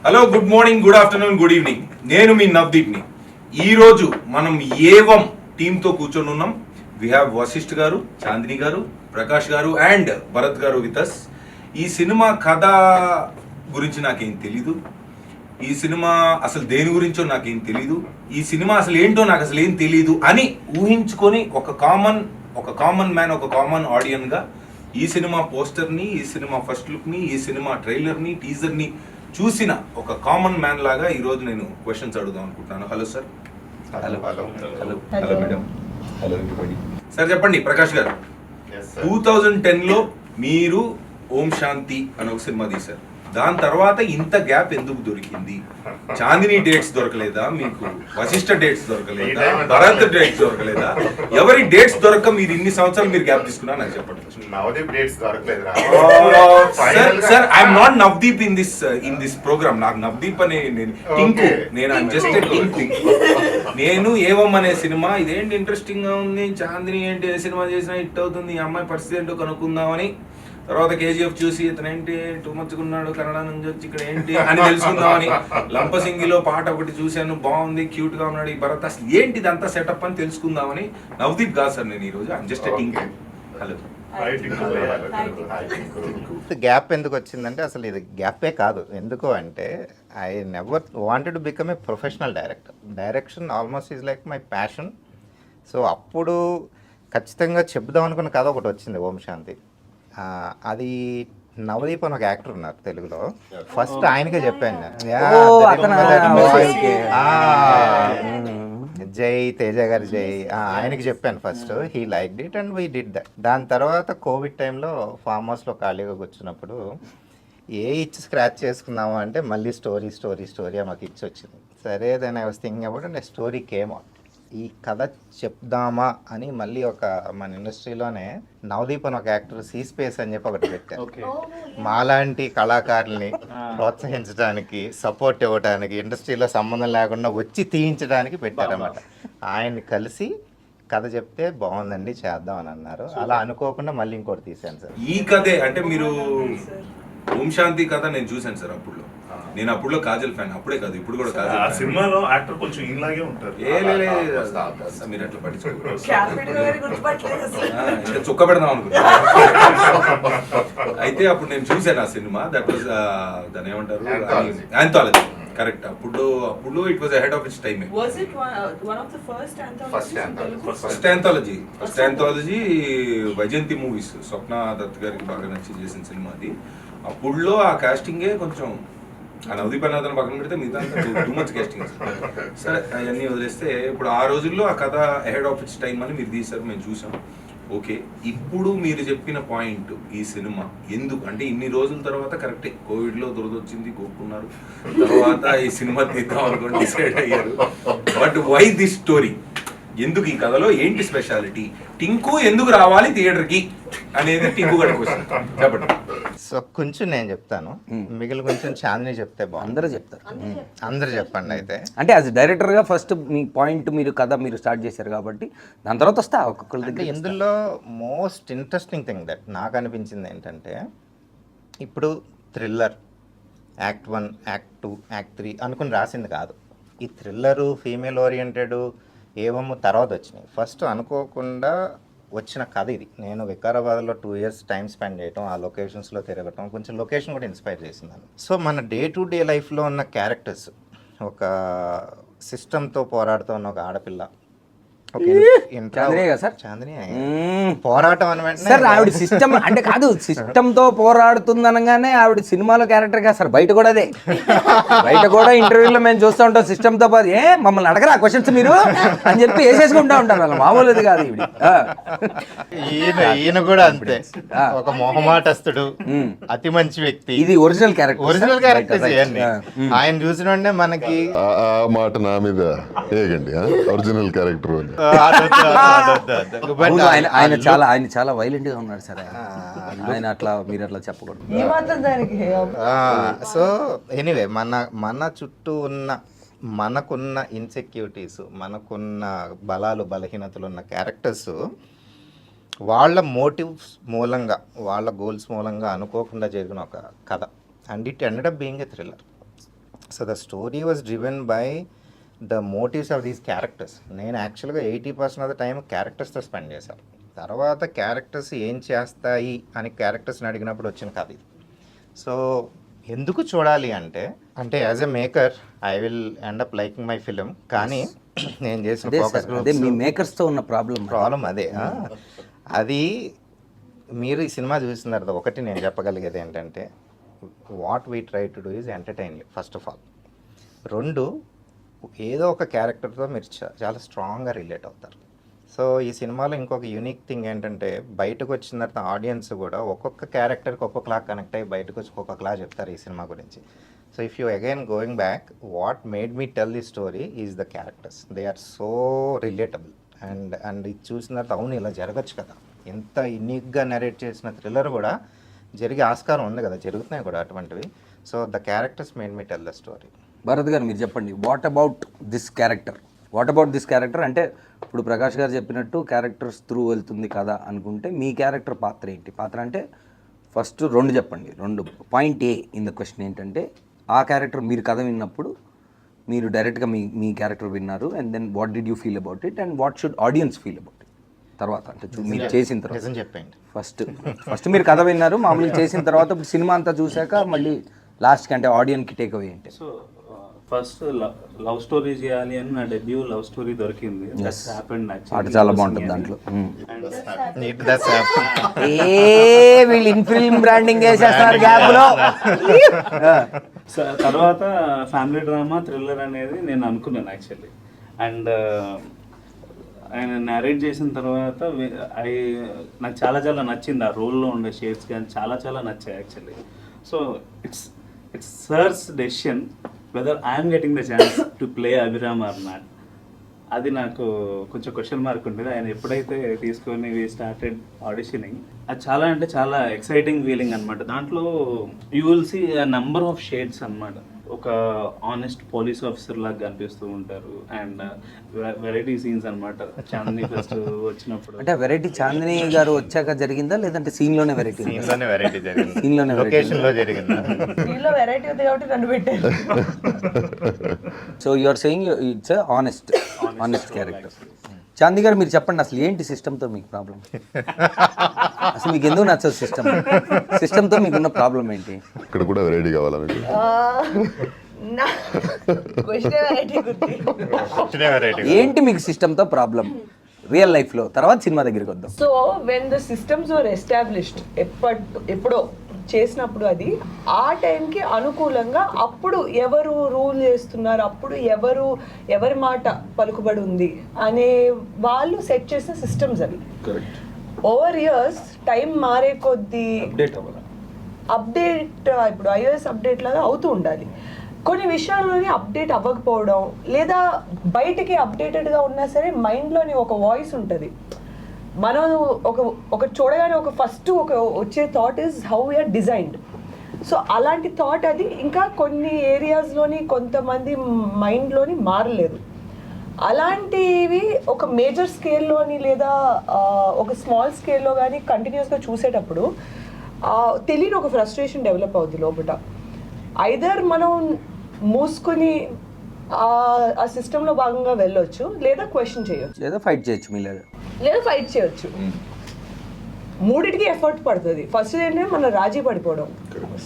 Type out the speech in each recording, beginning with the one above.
Hello, good morning, good afternoon, good evening. నేను మీ నవదీప్ని. ఈరోజు మనం ఏవం టీంతో కూర్చొని ఉన్నాం. వి హ్యావ్ వశిష్ఠ్ గారు, చాందిని గారు, ప్రకాష్ గారు అండ్ భరత్ గారు విత్ అస్. ఈ సినిమా కథ గురించి నాకేం తెలీదు. ఈ సినిమా అసలు దేని గురించో నాకేం తెలీదు. ఈ సినిమా అసలు ఏంటో నాకు అసలు ఏం తెలీదు అని ఊహించుకొని ఒక కామన్ మ్యాన్, ఒక కామన్ ఆడియన్గా ఈ సినిమా పోస్టర్ని, ఈ సినిమా ఫస్ట్ లుక్ని, ఈ సినిమా ట్రైలర్ని, టీజర్ని చూసిన ఒక కామన్ మ్యాన్ లాగా ఈరోజు నేను క్వశ్చన్స్ అడుగుదాం అనుకుంటున్నాను. Hello sir. Hello madam. Hello everybody. Sir చెప్పండి, ప్రకాష్ గారు, 2010లో మీరు ఓం శాంతి అని ఒక సినిమా తీశారు. దాని తర్వాత ఇంత గ్యాప్ ఎందుకు దొరికింది? చాందిని డేట్స్ దొరకలేదా మీకు? వశిష్ఠ డేట్స్ దొరకలేదా? భరత్ డేట్స్ దొరకలేదా? ఎవరి డేట్స్ దొరక మీరు ఇన్ని సంవత్సరాలు మీరు గ్యాప్ తీసుకున్నా నాకు చెప్పండి. నవదీప్ డేట్స్ దొరకలేదా? Sir I'm not Navdeep in this programme. నాకు నవదీప్ అనే టింకు, నేను జస్ట్ టింకు. నేను ఏవం అనే సినిమా ఇదేంటి ఇంట్రెస్టింగ్ గా ఉంది, చాందిని ఏంటి ఏ సినిమా చేసినా హిట్ అవుతుంది, ఈ అమ్మాయి పరిస్థితి ఏంటో కనుక్కుందామని, తర్వాత కేజీఎఫ్ చూసి ఇతను ఏంటి టూ మచ్చుకున్నాడు, కన్నడ నుంచి వచ్చి ఇక్కడ ఏంటి అని తెలుసుకుందామని, లంపసింగిలో పాట ఒకటి చూశాను, బాగుంది, క్యూట్ గా ఉన్నాడు ఈ భరత్, అసలు ఏంటి ఇదంతా సెటప్ అని తెలుసుకుందామని. నవదీప్ కాదు సార్ నేను ఈరోజు, I'm just Tinku. Hello. Gap ఎందుకు వచ్చిందంటే అసలు ఇది గ్యాపే కాదు. ఎందుకు అంటే I never wanted to become a professional director. Direction almost is like my passion. So అప్పుడు ఖచ్చితంగా చెప్దాం అనుకున్న కథ ఒకటి వచ్చింది, ఓం శాంతి. అది నవదీప్ అని ఒక యాక్టర్ ఉన్నారు తెలుగులో. ఫస్ట్ ఆయనకే చెప్పాను జై తేజ గారి జై, ఆయనకి చెప్పాను first. He like it and we did that. దాని తర్వాత కోవిడ్ టైంలో ఫామ్ హౌస్లో ఖాళీగా కూర్చున్నప్పుడు ఇచ్చి స్క్రాచ్ చేసుకుందాము అంటే మళ్ళీ స్టోరీ మాకు ఇచ్చి వచ్చింది. సరే then I was thinking about and story came out. ఈ కథ చెప్దామా అని మళ్ళీ ఒక మన ఇండస్ట్రీలోనే నవదీప్ అని ఒక యాక్టర్ సీ స్పేస్ అని చెప్పి ఒకటి పెట్టారు. మాలాంటి కళాకారుల్ని ప్రోత్సహించడానికి, సపోర్ట్ ఇవ్వడానికి, ఇండస్ట్రీలో సంబంధం లేకుండా వచ్చి తీయించడానికి పెట్టారన్నమాట. ఆయన్ని కలిసి కథ చెప్తే బాగుందండి చేద్దాం అని అన్నారు. అలా అనుకోకుండా మళ్ళీ ఇంకోటి తీశాను సార్. ఈ కథే అంటే మీరు ఓం శాంతి కథ నేను చూశాను సార్. నేను అప్పుడులో కాజల్ ఫ్యాన్, అప్పుడే కాదు ఇప్పుడు కూడా కాజల్. ఆ సినిమాలో యాక్టర్ కొంచెం ఇలాగే ఉంటారు. మీరు అట్లా పట్టించుకోరు, చుక్క పెడదాం అనుకుంటా. అయితే అప్పుడు నేను చూశాను ఆ సినిమా. దట్ వాజ్ దాని ఏమంటారు, ఆంథాలజీ. కరెక్ట్. అప్పుడు it was ahead of its time. First anthology Vyjayanthi movies, Swapna Dutt గారికి బాగా నచ్చి చేసిన సినిమా అది. అప్పుడులో ఆ కాస్టింగే కొంచెం, ఆ నవదీప్ అన్నదాన్ని పక్కన పెడితే మిగతా టూ మచ్ కాస్టింగ్. సరే అవన్నీ వదిలేస్తే ఇప్పుడు ఆ రోజుల్లో ఆ కథ అహెడ్ ఆఫ్ ఇట్స్ టైం అని మీరు తీశారు, మేము చూసాం. ఓకే, ఇప్పుడు మీరు చెప్పిన పాయింట్, ఈ సినిమా ఎందుకు అంటే ఇన్ని రోజుల తర్వాత కరెక్టే కోవిడ్లో దురదొచ్చింది, కోరుకున్నారు, తర్వాత ఈ సినిమా తీద్దాం అనుకోండి డిసైడ్ అయ్యారు. But why this story? ఎందుకు ఈ కథలో ఏంటి స్పెషాలిటీ? టింకు ఎందుకు రావాలి థియేటర్కి అనేది టింకు గడ క్వశ్చన్. చెప్పండి. సో కొంచెం నేను చెప్తాను, మిగిలిన కొంచెం చాందిని చెప్తే బాగుంది. అందరూ చెప్తారు. అందరు చెప్పండి. అయితే అంటే యాజ్ డైరెక్టర్గా ఫస్ట్ మీ పాయింట్, మీరు కథ మీరు స్టార్ట్ చేశారు కాబట్టి దాని తర్వాత వస్తా ఒక్కొక్కరి దగ్గర. ఇందులో మోస్ట్ ఇంట్రెస్టింగ్ థింగ్ దట్ నాకు అనిపించింది ఏంటంటే, ఇప్పుడు థ్రిల్లర్ యాక్ట్ 1, యాక్ట్ 2, యాక్ట్ 3 అనుకుని రాసింది కాదు. ఈ థ్రిల్లరు, ఫీమేల్ ఓరియంటెడ్ ఏమో తర్వాత వచ్చినాయి. ఫస్ట్ అనుకోకుండా వచ్చిన కథ ఇది. నేను వికారాబాద్లో 2 years టైం స్పెండ్ చేయటం, ఆ లొకేషన్స్లో తిరగటం, కొంచెం లొకేషన్ కూడా ఇన్స్పైర్ చేసింది. సో మన డే టు డే లైఫ్లో ఉన్న క్యారెక్టర్స్, ఒక సిస్టంతో పోరాడుతున్న ఒక ఆడపిల్ల, చాందిని పోరాటం అని సార్. ఆవిడ సిస్టమ్ అంటే కాదు, సిస్టమ్ తో పోరాడుతుందనగానే ఆవిడ సినిమాలో క్యారెక్టర్ కాదు సార్, బయట కూడా అదే. బయట కూడా ఇంటర్వ్యూలో మేము చూస్తూ ఉంటాం, సిస్టమ్ తో పాటు మమ్మల్ని అడగరా క్వశ్చన్స్ మీరు అని చెప్పి వేసేసుకుంటా ఉంటారు. అలా మామూలుది కాదు ఈవిడ. ఈయన కూడా అంతే, ఒక మొహమాటస్తుడు, అతి మంచి వ్యక్తి. ఇది ఒరిజినల్ క్యారెక్టర్. ఆయన చూసిన మనకి మాట నా మీద ఏగండి, ఒరిజినల్ క్యారెక్టర్. ఆయన చాలా వైలెంట్ గా ఉన్నాడు సార్. ఆయన అట్లా, మీరు అట్లా చెప్పకూడదు. సో ఎనీవే మన చుట్టూ ఉన్న, మనకున్న ఇన్సెక్యూరిటీస్, మనకున్న బలాలు బలహీనతలు ఉన్న క్యారెక్టర్స్ వాళ్ళ మోటివ్స్ మూలంగా, వాళ్ళ గోల్స్ మూలంగా అనుకోకుండా జరిగిన ఒక కథ. And it ended up being a thriller. So the story was driven by the motifs of these characters. నేను యాక్చువల్గా 80% ఆఫ్ ద టైం క్యారెక్టర్స్తో స్పెండ్ చేశాను. తర్వాత క్యారెక్టర్స్ ఏం చేస్తాయి అని క్యారెక్టర్స్ని అడిగినప్పుడు వచ్చిన కథ ఇది. సో ఎందుకు చూడాలి అంటే as a maker I will end up liking my film. కానీ నేను చేసిన ఫోకస్ అదే మీ మేకర్స్తో ఉన్న ప్రాబ్లం అదే. అది మీరు ఈ సినిమా చూసిన తర్వాత ఒకటి నేను చెప్పగలిగేది ఏంటంటే what we try to do is entertain you first of all. 2, ఏదో ఒక క్యారెక్టర్తో మీరు చాలా స్ట్రాంగ్గా రిలేట్ అవుతారు. సో ఈ సినిమాలో ఇంకొక యూనిక్ థింగ్ ఏంటంటే బయటకు వచ్చిన తర్వాత ఆడియన్స్ కూడా ఒక్కొక్క క్యారెక్టర్కి ఒక్కొక్కలా కనెక్ట్ అయ్యి బయటకు వచ్చి ఒక్కొక్కలా చెప్తారు ఈ సినిమా గురించి. So if you again going back, what made me tell the story is the characters. They are so relatable. And ఇది చూసిన తర్వాత అవును ఇలా జరగచ్చు కదా, ఎంత యూనిక్గా నరేట్ చేసిన థ్రిల్లర్ కూడా జరిగే ఆస్కారం ఉంది కదా, జరుగుతున్నాయి కూడా అటువంటివి. So the characters made me tell the story. Bharat గారు మీరు చెప్పండి, వాట్ అబౌట్ దిస్ క్యారెక్టర్ అంటే ఇప్పుడు ప్రకాష్ గారు చెప్పినట్టు క్యారెక్టర్స్ త్రూ వెళ్తుంది కదా అనుకుంటే మీ క్యారెక్టర్ పాత్ర ఏంటి? పాత్ర అంటే ఫస్ట్ 2 చెప్పండి. 2 point a in the question ఏంటంటే ఆ క్యారెక్టర్ మీరు కథ విన్నప్పుడు మీరు డైరెక్ట్గా మీ క్యారెక్టర్ విన్నారు, and then what did you feel about it and what should audience feel about it తర్వాత అంటే మీరు చేసిన తర్వాత. నిజం చెప్పండి. ఫస్ట్ మీరు కథ విన్నారు, మామూలుగా చేసిన తర్వాత ఇప్పుడు సినిమా అంతా చూశాక మళ్ళీ లాస్ట్కి అంటే ఆడియన్కి టేక్ అవే ఏంటి? సో ఫస్ట్ లవ్ స్టోరీ చేయాలి అని నా డెబ్యూ లవ్ స్టోరీ దొరికింది. పాట చాలా బాగుంటుంది దాంట్లో. వీళ్ళు ఇన్ ఫిల్మ్ బ్రాండింగ్ చేసేస్తారు గ్యాప్ లో. తర్వాత ఫ్యామిలీ డ్రామా థ్రిల్లర్ అనేది నేను అనుకున్నాను యాక్చువల్లీ. అండ్ ఆయన narrate చేసిన తర్వాత నాకు చాలా చాలా నచ్చింది. ఆ రోల్లో ఉండే షేడ్స్ కానీ చాలా నచ్చాయి actually. So it's sir's decision whether I'm getting the chance to play Abhiram or not. అది నాకు కొంచెం క్వశ్చన్ మార్క్ ఉండేది. ఆయన ఎప్పుడైతే తీసుకొని స్టార్టెడ్ ఆడిషనింగ్, అది చాలా ఎక్సైటింగ్ ఫీలింగ్ అనమాట. దాంట్లో you will see number of shades అనమాట. ఒక ఆనెస్ట్ పోలీస్ ఆఫీసర్ లాగా కనిపిస్తూ ఉంటారు. అండ్ వెరైటీ సీన్స్ అనమాట. చాందిని ఫస్ట్ వచ్చినప్పుడు అంటే వెరైటీ చాందిని గారు వచ్చాక జరిగిందా లేదంటే సీన్లోనే వెరైటీ? వెరైటీ జరిగింది. సీన్లోనే లొకేషన్లో జరిగింది. దీనిలో వెరైటీ ఉంది కాబట్టి నన్ను పెట్టారు. So you are saying it's honest character. Chandi గారు మీరు చెప్పండి, అసలు ఏంటి సిస్టమ్తో మీకు ప్రాబ్లం? అసలు మీకు ఎందుకు నచ్చదు సిస్టమ్తో మీకున్న ప్రాబ్లం ఏంటి? ఇక్కడ కూడా వెరైటీ కావాలా మీకు? నా క్వశ్చన్ వెరైటీ గురించి ఏంటి మీకు సిస్టమ్తో ప్రాబ్లం రియల్ లైఫ్లో? తర్వాత సినిమా దగ్గరికి వద్దాం. So when the systems are established, ఎప్పుడో చేసినప్పుడు అది ఆ టైంకి అనుకూలంగా అప్పుడు ఎవరు రూల్ చేస్తున్నారు, అప్పుడు ఎవరి మాట పలుకుబడి ఉంది అనే వాళ్ళు సెట్ చేసిన సిస్టమ్స్ అవి. ఓవర్ ఇయర్స్ టైం మారే కొద్దీ అప్డేట్ ఇప్పుడు iOS అప్డేట్ లాగా అవుతూ ఉండాలి. కొన్ని విషయాల్లోనే అప్డేట్ అవ్వకపోవడం, లేదా బయటికి అప్డేటెడ్గా ఉన్నా సరే మైండ్లోని ఒక వాయిస్ ఉంటుంది. మనం ఒక చూడగానే ఒక వచ్చే thought is how we are designed. సో అలాంటి థాట్ అది ఇంకా కొన్ని ఏరియాస్లోని కొంతమంది మైండ్లోని మారలేదు. అలాంటివి ఒక మేజర్ స్కేల్లోని లేదా ఒక స్మాల్ స్కేల్లో కానీ కంటిన్యూస్గా చూసేటప్పుడు తెలియని ఒక ఫ్రస్ట్రేషన్ డెవలప్ అవుతుంది లోపల. ఐదర్ మనం మూసుకుని ఆ సిస్టంలో భాగంగా వెళ్ళొచ్చు, లేదా క్వశ్చన్ చేయొచ్చు, లేదా ఫైట్ చేయొచ్చు, లేదా ఫైట్ చేయొచ్చు. మూడిటికి ఎఫర్ట్ పడుతుంది. ఫస్ట్ ఏంటంటే మనం రాజీ పడిపోవడం,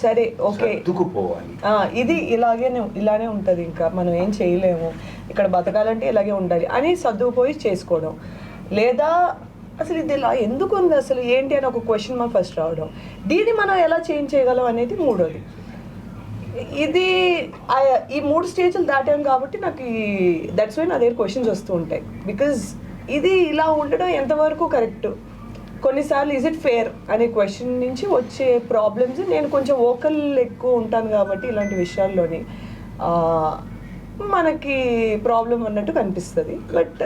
సరే ఓకే ఇది ఇలానే ఉంటుంది, ఇంకా మనం ఏం చేయలేము, ఇక్కడ బతకాలంటే ఇలాగే ఉండాలి అని సర్దుకుపోయి చేసుకోవడం. లేదా అసలు ఇది ఇలా ఎందుకు ఉంది, అసలు ఏంటి అని ఒక క్వశ్చన్ మార్క్ ఫస్ట్ రావడం. దీన్ని మనం ఎలా చేంజ్ చేయగలం అనేది మూడోది. ఇది ఈ 3 స్టేజ్లు దాటాం కాబట్టి నాకు దట్స్ వై నా దగ్గర క్వశ్చన్స్ వస్తూ ఉంటాయి. బికాజ్ ఇది ఇలా ఉండడం ఎంతవరకు కరెక్ట్, కొన్నిసార్లు ఈజ్ ఇట్ ఫేర్ అనే క్వశ్చన్ నుంచి వచ్చే ప్రాబ్లమ్స్. నేను కొంచెం వోకల్ ఎక్కువ ఉంటాను కాబట్టి ఇలాంటి విషయాల్లోని మనకి ప్రాబ్లం అన్నట్టు కనిపిస్తుంది. But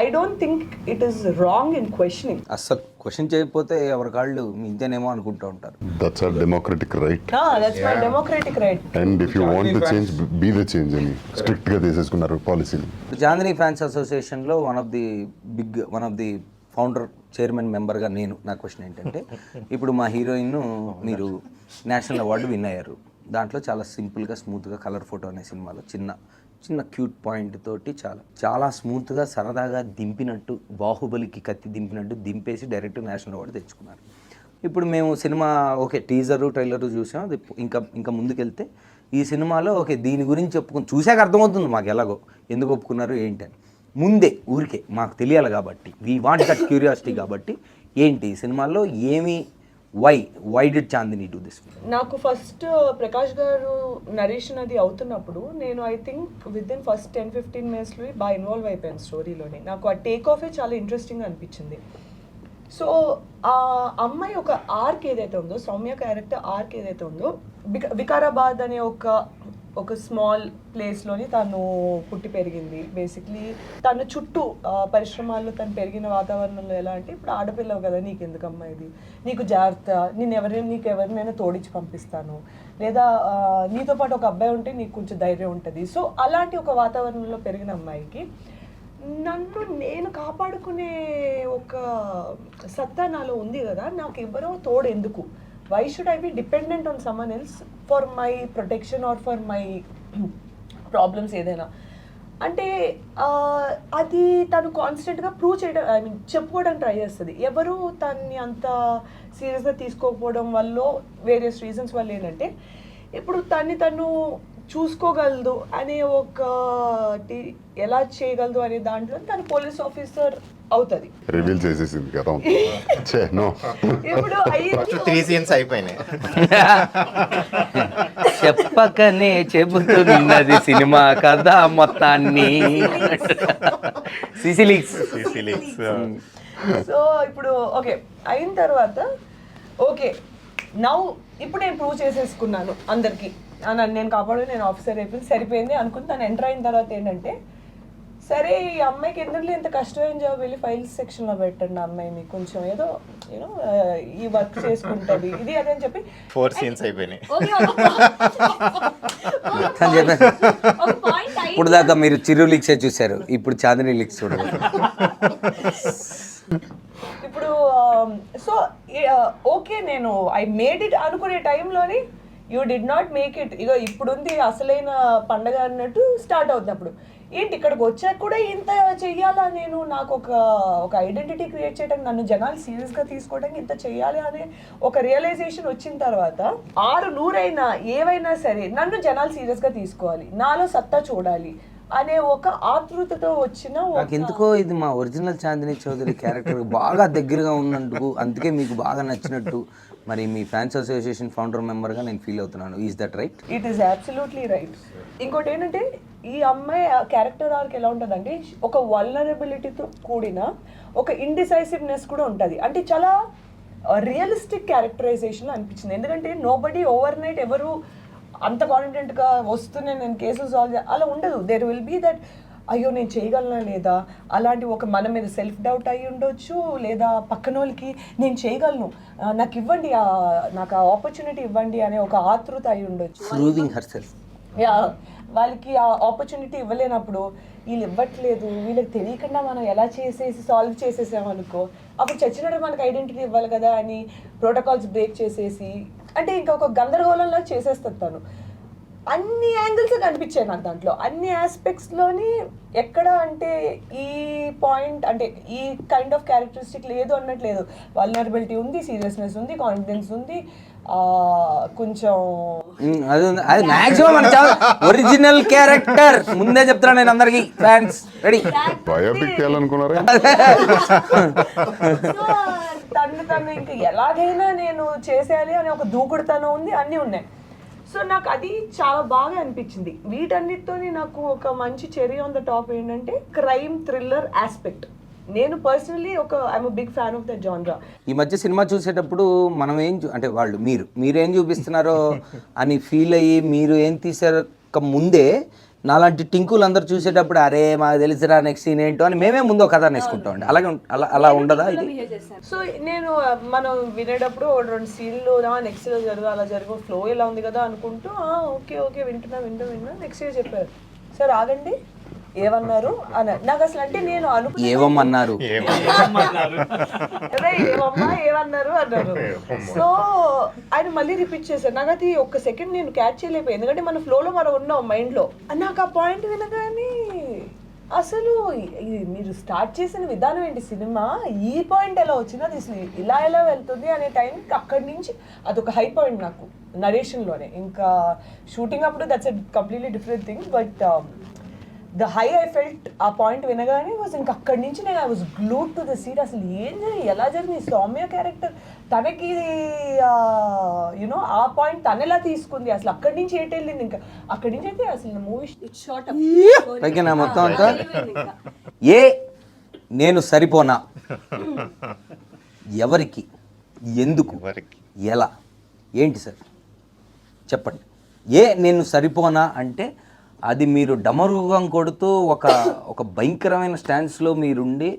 I don't think it is wrong in questioning. అసలు క్వశ్చన్ చేయకపోతే ఎవరి కాళ్ళు ఇంతేనేమో అనుకుంటూ ఉంటారు. That's our democratic right. That's my democratic right. And if you want to change be the change అని స్ట్రిక్ట్ గా తీసేసుకున్నారు పాలసీని. చాందిని ఫ్యాన్స్ అసోసియేషన్లో one of the founder chairman మెంబర్గా నా క్వశ్చన్ ఏంటంటే, ఇప్పుడు మా హీరోయిన్ మీరు నేషనల్ అవార్డు విన్ అయ్యారు, దాంట్లో చాలా సింపుల్గా స్మూత్గా కలర్ ఫోటో అనే సినిమాలో చిన్న క్యూట్ పాయింట్ తోటి చాలా స్మూత్గా సరదాగా దింపినట్టు, బాహుబలికి కత్తి దింపినట్టు దింపేసి డైరెక్ట్ నేషనల్ అవార్డు తెచ్చుకున్నారు. ఇప్పుడు మేము సినిమా ఓకే టీజరు ట్రైలరు చూసాం, అది ఇంకా ముందుకెళ్తే ఈ సినిమాలో ఓకే దీని గురించి చూశాక అర్థమవుతుంది మాకు ఎలాగో ఎందుకు ఒప్పుకున్నారు ఏంటి అని. ముందే ఊరికే మాకు తెలియాలి కాబట్టి, వీ వాంట్ దట్ క్యూరియాసిటీ కాబట్టి ఏంటి ఈ సినిమాల్లో ఏమి why did Chandini do this? నాకు ఫస్ట్ ప్రకాష్ గారు నరేషన్ అది అవుతున్నప్పుడు నేను I think with in first 10-15 మినిట్స్లో బాగా ఇన్వాల్వ్ అయిపోయాను స్టోరీలోని. నాకు ఆ టేక్ ఆఫే చాలా ఇంట్రెస్టింగ్ అనిపించింది. సో ఆ అమ్మాయి ఒక ఆర్క్ ఏదైతే ఉందో, సౌమ్య క్యారెక్టర్ ఆర్క్ ఏదైతే ఉందో, వికారాబాద్ అనే ఒక స్మాల్ ప్లేస్లోని తను పుట్టి పెరిగింది. బేసిక్లీ తను చుట్టూ పరిశ్రమాల్లో తను పెరిగిన వాతావరణంలో ఎలా అంటే, ఇప్పుడు ఆడపిల్లవు కదా నీకు ఎందుకమ్మా ఇది, నీకు జాగ్రత్త, నీకు ఎవరినైనా తోడించి పంపిస్తాను, లేదా నీతో పాటు ఒక అబ్బాయి ఉంటే నీకు కొంచెం ధైర్యం ఉంటుంది. సో అలాంటి ఒక వాతావరణంలో పెరిగిన అమ్మాయికి నేను కాపాడుకునే ఒక సత్తా నాలో ఉంది కదా, నాకు ఎవరో తోడు ఎందుకు, why should I be dependent on someone else for my protection or for my problems ఏదైనా అంటే అది తను కాన్స్టెంట్గా ప్రూవ్ చేయడం, ఐ మీన్ చెప్పుకోవడానికి ట్రై చేస్తుంది. ఎవరు తన్ని అంత సీరియస్గా తీసుకోకపోవడం వల్ల, వేరియస్ రీజన్స్ వల్ల ఏంటంటే, ఇప్పుడు తను చూసుకోగలదు అనే ఒకటి ఎలా చేయగలదు అనే దాంట్లో తను పోలీస్ ఆఫీసర్ అవుతుంది. రివీల్ చేసేసింది కదా. ఇప్పుడు 3 సీన్స్ అయిపోయినాయి. చెప్పకనే చెబుతున్నది సినిమా కథ మొత్తాన్ని. సిసిలిక్స్. సో ఇప్పుడు ఓకే అయిన తర్వాత ఓకే ఇప్పుడు నేను ప్రూవ్ చేసేసుకున్నాను అందరికి, నేను కాపాడు, నేను ఆఫీసర్ అయిపోయింది, సరిపోయింది అనుకుని తను ఎంటర్ అయిన తర్వాత ఏంటంటే, సరే ఈ అమ్మాయికి ఎందుకు ఇంత కష్టమైన జాబ్, వెళ్ళి ఫైల్స్ సెక్షన్లో పెట్టండి అమ్మాయిని, కొంచెం ఏదో యూనో ఈ వర్క్ చేసుకుంటుంది ఇది అదే అని చెప్పి 4 సీన్స్ అయిపోయినాయి. ఇప్పుడు దాకా మీరు చిరు లీక్సే చూశారు, ఇప్పుడు చాందిని లీక్స్ చూడరు. ఇప్పుడు సో ఓకే నేను ఐ మేడ్ ఇట్ అనుకునే టైంలోని you did not make it. ఇగో ఇప్పుడుంది అసలైన పండగ అన్నట్టు స్టార్ట్ అవుతున్నప్పుడు ఏంటి ఇక్కడికి వచ్చాక కూడా ఇంత చెయ్యాలా, నేను నాకు ఒక ఐడెంటిటీ క్రియేట్ చేయడానికి, నన్ను జనాలు సీరియస్గా తీసుకోవడానికి ఇంత చెయ్యాలి అనే ఒక రియలైజేషన్ వచ్చిన తర్వాత 600 ఏవైనా సరే నన్ను జనాలు సీరియస్గా తీసుకోవాలి, నాలో సత్తా చూడాలి అనే ఒక ఆతృతతో వచ్చిన నాకు ఎందుకో ఇది మా ఒరిజినల్ చాందిని చౌదరి క్యారెక్టర్ బాగా దగ్గరగా ఉన్నందుకు, అందుకే మీకు బాగా నచ్చినట్టు మరి మీ ఫ్యాన్స్ అసోసియేషన్ ఫౌండర్ మెంబర్గా నేను ఫీల్ అవుతున్నాను. Is that right? It is absolutely right. ఇంకోటి ఏంటంటే ఈ అమ్మాయి క్యారెక్టర్ ఆర్క్ ఎలా ఉంటుందంటే, ఒక వల్నరబిలిటీతో కూడిన ఒక ఇండిసైసివ్నెస్ కూడా ఉంటుంది. అంటే చాలా రియలిస్టిక్ క్యారెక్టరైజేషన్ అనిపించింది. ఎందుకంటే నోబడీ ఓవర్ నైట్ ఎవరు అంత కాన్ఫిడెంట్గా వస్తూనే నేను కేసులు సాల్వ్ అలా ఉండదు. దేర్ విల్ బీ దట్ అయ్యో నేను చేయగలనా లేదా, అలాంటి ఒక మన మీద సెల్ఫ్ డౌట్ అయ్యి ఉండొచ్చు, లేదా పక్కన వాళ్ళకి నేను చేయగలను, నాకు ఇవ్వండి, నాకు ఆ ఆపర్చునిటీ ఇవ్వండి అనే ఒక ఆతృత అయి ఉండొచ్చు. Proving herself. వాళ్ళకి ఆ ఆపర్చునిటీ ఇవ్వలేనప్పుడు వీళ్ళు ఇవ్వట్లేదు, వీళ్ళకి తెలియకుండా మనం ఎలా సాల్వ్ చేసేసామనుకో, అప్పుడు చచ్చినట్టు మనకు ఐడెంటిటీ ఇవ్వాలి కదా అని ప్రోటోకాల్స్ బ్రేక్ చేసేసి, అంటే ఇంకా ఒక గందరగోళంలో చేసేస్తుంది తను. అన్ని యాంగిల్స్ కనిపించాయి నాకు దాంట్లో, అన్ని ఆస్పెక్ట్స్లోని. ఎక్కడ అంటే ఈ పాయింట్ అంటే ఈ కైండ్ ఆఫ్ క్యారెక్టరిస్టిక్ లేదు అన్నట్లేదు. వల్నరబిలిటీ ఉంది, సీరియస్నెస్ ఉంది, కాన్ఫిడెన్స్ ఉంది, కొంచెం అది మాక్సిమం ఒరిజినల్ క్యారెక్టర్. ముందే చెప్తున్నా నేను అందరికి ఫ్యాన్స్ రెడీ. బయోపిక్ చేయాలనుకున్నారా? తను ఇంకా ఎలాగైనా నేను చేసేయాలి అనే ఒక దూకుడుతనం ఉంది, అన్నీ ఉన్నాయి. సో నాకు అది చాలా బాగా అనిపించింది. వీటన్నిటితో నాకు ఒక మంచి చెరీ ఆన్ ద టాప్ ఏంటంటే క్రైమ్ థ్రిల్లర్ ఆస్పెక్ట్. నేను personally I'm big fan of the genre. ఈ మధ్య సినిమా చూసేటప్పుడు మనం అంటే వాళ్ళు మీరేం చూపిస్తున్నారో అని ఫీల్ అయ్యి మీరు ఏం తీసాక ముందే నాలాంటి టింకులు అందరు చూసేటప్పుడు అరే మాకు తెలిసిరా నెక్స్ట్ సీన్ ఏంటో అని మేమే ముందు కథ నేర్చుకుంటామండి. అలాగే అలా ఉండదా ఇది? సో నేను మనం వినేటప్పుడు 2 సీన్లు నెక్స్ట్ అలా జరుగు ఫ్లో ఇలా ఉంది కదా అనుకుంటూ ఓకే వింటున్నా నెక్స్ట్ చెప్పారు, సార్ ఆగండి ఏమన్నారు అన్నారు. నాకు అసలు అంటే నేను ఏమన్నారు అదే ఏమమ్మా ఏమన్నారు అన్నారు. సో ఆయన మళ్ళీ రిపీట్ చేశారు. నాకు అది ఒక్క సెకండ్ నేను క్యాచ్ చేయలేకపోయాను, ఎందుకంటే మన ఫ్లోలో మనం ఉన్నాం మైండ్లో. నాకు ఆ పాయింట్ వినగానే అసలు మీరు స్టార్ట్ చేసిన విధానం ఏంటి, సినిమా ఈ పాయింట్ ఎలా వచ్చింది, అది అసలు ఇలా ఎలా వెళ్తుంది అనే టైంకి అక్కడి నుంచి అదొక హై పాయింట్ నాకు నరేషన్లోనే. ఇంకా షూటింగ్ అప్పుడు that's a completely different thing, but the high I felt ఆ పాయింట్ వినగానే వాజ్ ఇంకా అక్కడి నుంచి నేను I was glued to the seat. అసలు ఏం జరిగింది, ఎలా జరిగింది, సౌమ్య క్యారెక్టర్ తనకి యునో ఆ పాయింట్ తను ఎలా తీసుకుంది, అసలు అక్కడి నుంచి ఏంటి వెళ్ళింది, ఇంకా అక్కడి నుంచి అయితే అసలు మూవీ షార్ట్ ఓకేనా మొత్తం అంతా. ఏ నేను సరిపోనా, ఎవరికి, ఎందుకు, ఎలా, ఏంటి సార్ చెప్పండి. ఏ నేను సరిపోనా అంటే అది మీరు డమరుగం కొడుతూ ఒక భయంకరమైన స్టాన్స్లో మీరుండి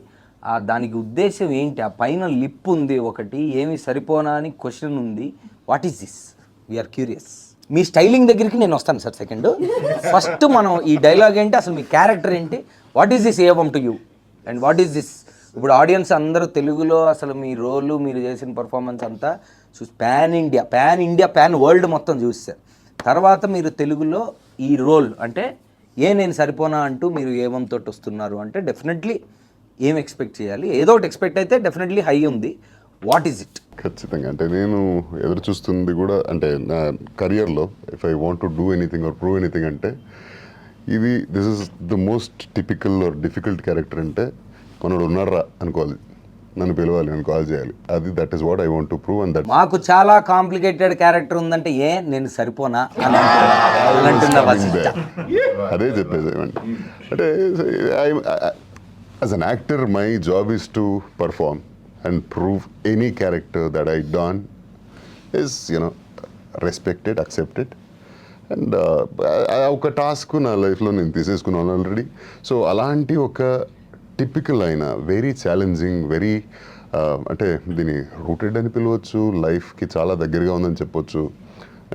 దానికి ఉద్దేశం ఏంటి, ఆ పైన లిప్ ఉంది ఒకటి, ఏమి సరిపోనా అని క్వశ్చన్ ఉంది. What is this, we are curious. మీ స్టైలింగ్ దగ్గరికి నేను వస్తాను సార్ సెకండ్. ఫస్ట్ మనం ఈ డైలాగ్ ఏంటి, అసలు మీ క్యారెక్టర్ ఏంటి, what is this evam to you and what is this. ఇప్పుడు ఆడియన్స్ అందరూ తెలుగులో అసలు మీ రోలు మీరు చేసిన పర్ఫార్మెన్స్ అంతా చూసి పాన్ ఇండియా పాన్ వరల్డ్ మొత్తం చూస్తారు. తర్వాత మీరు తెలుగులో ఈ రోల్ అంటే నేను సరిపోనా అంటూ మీరు ఏవంతో వస్తున్నారు అంటే డెఫినెట్లీ ఏం ఎక్స్పెక్ట్ చేయాలి, ఏదో ఒకటి ఎక్స్పెక్ట్ అయితే డెఫినెట్లీ హై ఉంది. What is it? ఖచ్చితంగా అంటే నేను ఎదురు చూస్తుంది కూడా అంటే నా కెరియర్లో if I want to do anything or prove anything అంటే this is the most typical or difficult character. అంటే మనోడు ఉన్నారా అనుకోవాలి, నన్ను పిలవాలి, నన్ను కాల్ చేయాలి, అది that is what I want to prove. And that మాకు చాలా కాంప్లికేటెడ్ క్యారెక్టర్ ఉందంటే నేను సరిపోనా అని అంటుందా వశిష్ఠ? అదే చెప్పేసేమండి. అంటే as an actor my job is to perform and prove any character that I done is respected, accepted, and ఒక టాస్క్ నా లైఫ్లో నేను తీసేసుకున్నాను ఆల్రెడీ. సో అలాంటి ఒక టిపికల్ అయిన వెరీ ఛాలెంజింగ్ వెరీ అంటే దీన్ని రూటెడ్ అని పిలవచ్చు, లైఫ్కి చాలా దగ్గరగా ఉందని చెప్పొచ్చు.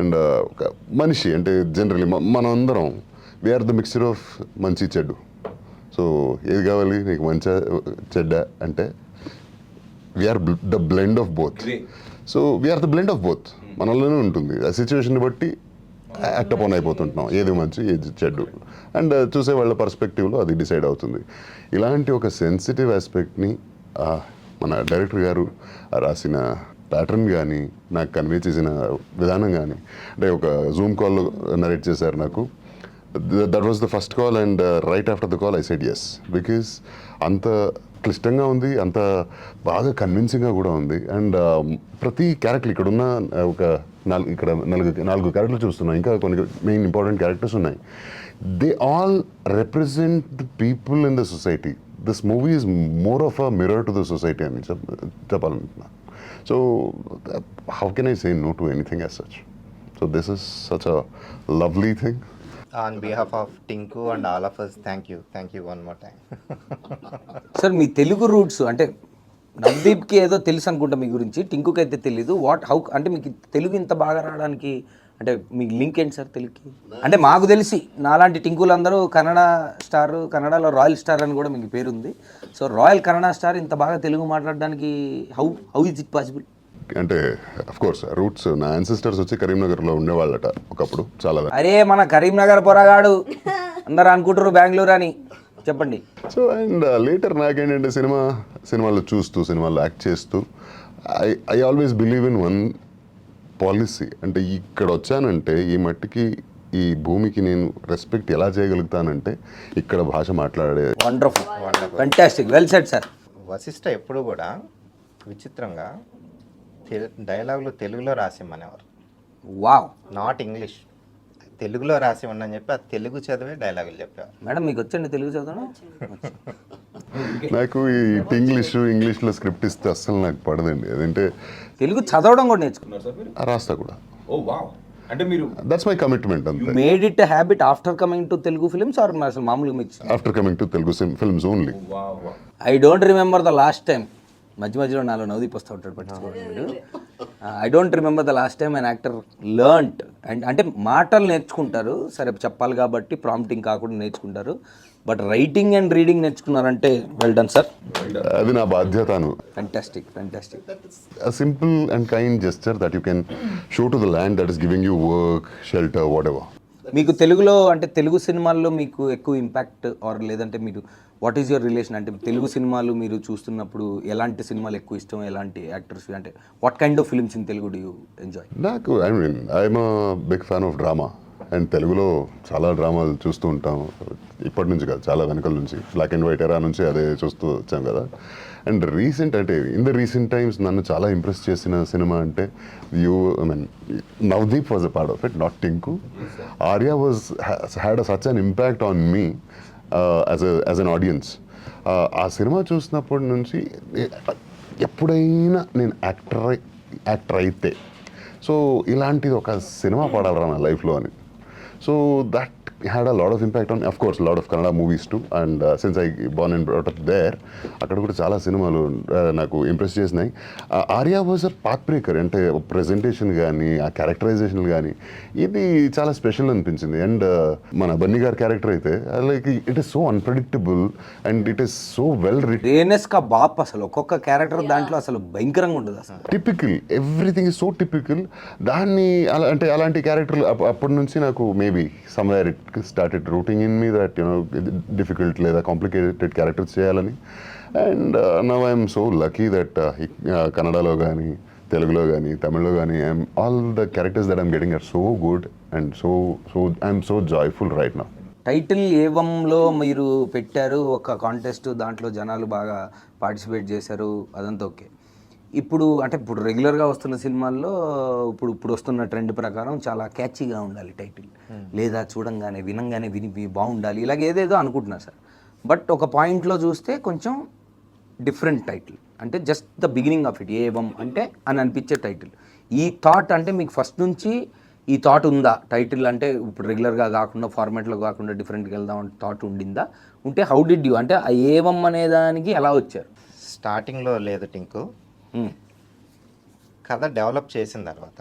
అండ్ ఒక మనిషి అంటే జనరలీ మనం అందరం వీఆర్ ద మిక్చర్ ఆఫ్ మంచి చెడ్డు. సో ఏది కావాలి నీకు, మంచి చెడ్డ అంటే we are the blend of both. So we are the blend of both మనలోనే ఉంటుంది. ఆ సిచ్యువేషన్ బట్టి యాక్ట్ అపాన్ అయిపోతుంటున్నాం, ఏది మంచి ఏది చెడ్డు. అండ్ చూసే వాళ్ళ పర్స్పెక్టివ్లో అది డిసైడ్ అవుతుంది. ఇలాంటి ఒక సెన్సిటివ్ ఆస్పెక్ట్ని మన డైరెక్టర్ గారు రాసిన ప్యాటర్న్ కానీ నాకు కన్వే చేసిన విధానం కానీ, అంటే ఒక జూమ్ కాల్లో నరేట్ చేశారు నాకు. That was the first call and right after the call I said yes, because అంత క్లిష్టంగా ఉంది, అంత బాగా కన్విన్సింగ్గా కూడా ఉంది. అండ్ ప్రతి క్యారెక్టర్ ఇక్కడ ఉన్న ఒక నాలుగు క్యారెక్టర్లు చూస్తున్నాం, ఇంకా కొన్ని మెయిన్ ఇంపార్టెంట్ క్యారెక్టర్స్ ఉన్నాయి. They all represent the people in the society. This movie is more of a mirror to the society అని చెప్పాలనుకుంటున్నాను. So how can I say no to anything as such. So this is such a lovely thing. On behalf of Tinku and all of us, thank you one more time. Sir me Telugu roots అంటే నవదీప్కి ఏదో తెలుసు అనుకుంటా మీ గురించి, టింకుకి అయితే తెలీదు. How అంటే మీకు తెలుగు ఇంత బాగా రావడానికి అంటే మీ లింక్ ఏంటి సార్ తెలుగుకి? అంటే మాకు తెలిసి నాలాంటి టింకులు అందరూ కన్నడ స్టార్, కన్నడలో రాయల్ స్టార్ అని కూడా మీకు పేరుంది. సో రాయల్ కన్నడ స్టార్ ఇంత బాగా తెలుగు మాట్లాడడానికి హౌ ఇస్ ఇట్ పాసిబుల్? అంటే అఫ్ కోర్స్ రూట్స్ నా యాన్సిస్టర్స్ వచ్చి కరీంనగర్లో ఉండేవాళ్ళట ఒకప్పుడు చాలా. అరే మన కరీంనగర్ పొరగాడు అందరు అనుకుంటారు బెంగళూరు అని, చెప్పండి. సో అండ్ లేటర్ నాకేంటంటే సినిమాలో చూస్తూ సినిమాలో యాక్ట్ చేస్తూ I always believe in one policy. అంటే ఇక్కడ వచ్చానంటే ఈ మట్టికి ఈ భూమికి నేను రెస్పెక్ట్ ఎలా చేయగలుగుతానంటే ఇక్కడ భాష మాట్లాడే. Wonderful, fantastic, well said sir. Vasishtha ఎప్పుడు కూడా విచిత్రంగా డైలాగులు తెలుగులో రాసిమ్మనేవారు. వావ్. నాట్ ఇంగ్లీష్, తెలుగులో రాసి ఉండని చెప్పి ఆ తెలుగు చదివే డైలాగులు చెప్పేవారు. మేడం మీకు వచ్చండి తెలుగు చదవడం? నాకు ఈ ఇంగ్లీష్లో స్క్రిప్ట్ ఇస్తే అస్సలు నాకు పడదండి. అదంటే తెలుగు చదవడం కూడా నేర్చుకున్నారు సార్ మీరు? రాస్తా కూడా. Oh wow. అంటే మీరు దట్స్ మై కమిట్మెంట్ అంతే. Made it habit after coming to Telugu films or అసలు మామూలుగా మీకు? After coming to Telugu films only. I don't remember the last time, మధ్యలో నాలో నవదీప్ వస్తూ ఉంటాడు పట్టించుకోవడం. I don't remember the last time an actor learned. And అంటే మాటలు నేర్చుకుంటారు, సరే చెప్పాలి కాబట్టి ప్రాంప్టింగ్ కాకుండా నేర్చుకుంటారు. బట్ రైటింగ్ అండ్ రీడింగ్ నేర్చుకున్నారంటే వెల్ డన్ సార్. అది నా బాధ్యతను. Fantastic. A simple and kind gesture that you can show to the land that is giving you work, shelter, whatever. మీకు తెలుగులో అంటే తెలుగు సినిమాల్లో మీకు ఎక్కువ ఇంపాక్ట్ ఆర్ లేదంటే మీరు వాట్ ఈస్ యువర్ రిలేషన్, అంటే తెలుగు సినిమాలు మీరు చూస్తున్నప్పుడు ఎలాంటి సినిమాలు ఎక్కువ ఇష్టం, ఎలాంటి యాక్టర్స్, అంటే what kind of films in Telugu do you enjoy? నాకు I'm big fan of drama and తెలుగులో చాలా డ్రామాలు చూస్తూ ఉంటాం. ఇప్పటి నుంచి కాదు, చాలా వెనకల నుంచి, బ్లాక్ అండ్ వైట్ ఎరా నుంచి అదే చూస్తూ వచ్చాం కదా. And in the recent times నన్ను చాలా ఇంప్రెస్ చేసిన సినిమా అంటే Navdeep was a part of it, not Tinku. Arya had such an impact on me as an audience. ఆ సినిమా చూసినప్పటి నుంచి ఎప్పుడైనా నేను యాక్టర్ అయితే సో ఇలాంటిది ఒక సినిమా పడాలరా నా లైఫ్లో అని. So that had a lot of impact on, of course, a lot of Kannada movies too. And since I born and brought up there, అక్కడ కూడా చాలా సినిమాలు నాకు ఇంప్రెస్ చేసినాయి. Arya was a path breaker, అంటే ప్రెజెంటేషన్ కానీ ఆ క్యారెక్టరైజేషన్ కానీ ఇది చాలా స్పెషల్ అనిపించింది. అండ్ మన బన్నీ గారి క్యారెక్టర్ అయితే like it is so unpredictable and it is so well written. రేనెస్ కా బాప్ అసలు ఒక్కొక్క క్యారెక్టర్ దాంట్లో అసలు భయంకరంగా ఉంటుంది అసలు. Typical, everything is so typical. దాన్ని అంటే అలాంటి క్యారెక్టర్లు అప్పటి నుంచి నాకు maybe somewhere it started rooting in me that difficult లేదా complicated characters చేయాలని. And now I am so lucky that కన్నడలో కానీ తెలుగులో కానీ తమిళ్లో కానీ all the characters that I'm getting are so good and so I'm so joyful right now. Title ఏవంలో మీరు పెట్టారు ఒక కాంటెస్ట్, దాంట్లో జనాలు బాగా పార్టిసిపేట్ చేశారు, అదంతా ఓకే. ఇప్పుడు రెగ్యులర్గా వస్తున్న సినిమాల్లో ఇప్పుడు వస్తున్న ట్రెండ్ ప్రకారం చాలా క్యాచీగా ఉండాలి టైటిల్, లేదా చూడంగానే వినంగానే విని బాగుండాలి, ఇలాగ ఏదేదో అనుకుంటున్నారు సార్. బట్ ఒక పాయింట్లో చూస్తే కొంచెం డిఫరెంట్ టైటిల్, అంటే just the beginning of it, Evam అంటే అని అనిపించే టైటిల్. ఈ థాట్ అంటే మీకు ఫస్ట్ నుంచి ఈ థాట్ ఉందా? టైటిల్ అంటే ఇప్పుడు రెగ్యులర్గా కాకుండా ఫార్మాట్లో కాకుండా డిఫరెంట్గా వెళ్దాం అంటే థాట్ ఉండిందా? ఉంటే హౌ డిడ్ యూ, అంటే ఆ ఏవం అనే దానికి ఎలా వచ్చారు? స్టార్టింగ్లో లేదు టింకు. కథ డెవలప్ చేసిన తర్వాత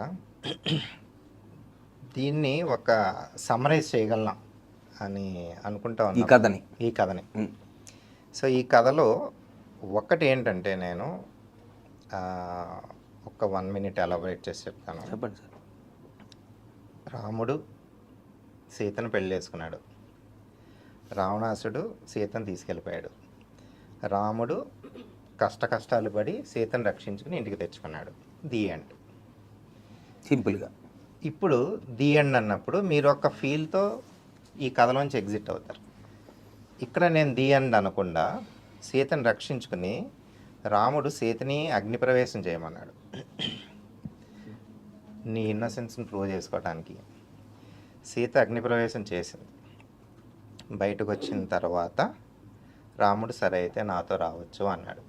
దీన్ని ఒక సమ్మరైజ్ చేయగలం అని అనుకుంటా ఉన్నాను ఈ కథని. సో ఈ కథలో ఒకటి ఏంటంటే నేను ఒక 1 minute ఎలాబరేట్ చేసి చెప్తాను. చెప్పండి సార్. రాముడు సీతను పెళ్లి చేసుకున్నాడు, రావణాసుడు సీతను తీసుకెళ్ళిపోయాడు, రాముడు కష్టాలు పడి సీతను రక్షించుకుని ఇంటికి తెచ్చుకున్నాడు. ది ఎండ్, సింపుల్గా. ఇప్పుడు ది ఎండ్ అన్నప్పుడు మీరు ఒక ఫీల్తో ఈ కథలోంచి ఎగ్జిట్ అవుతారు. ఇక్కడ నేను ది ఎండ్ అనకుండా సీతను రక్షించుకుని రాముడు సీతని అగ్నిప్రవేశం చేయమన్నాడు నీ ఇన్నోసెన్స్ని ప్రూవ్ చేసుకోవడానికి. సీత అగ్నిప్రవేశం చేసింది. బయటకు వచ్చిన తర్వాత రాముడు సరే అయితే నాతో రావచ్చు అన్నాడు.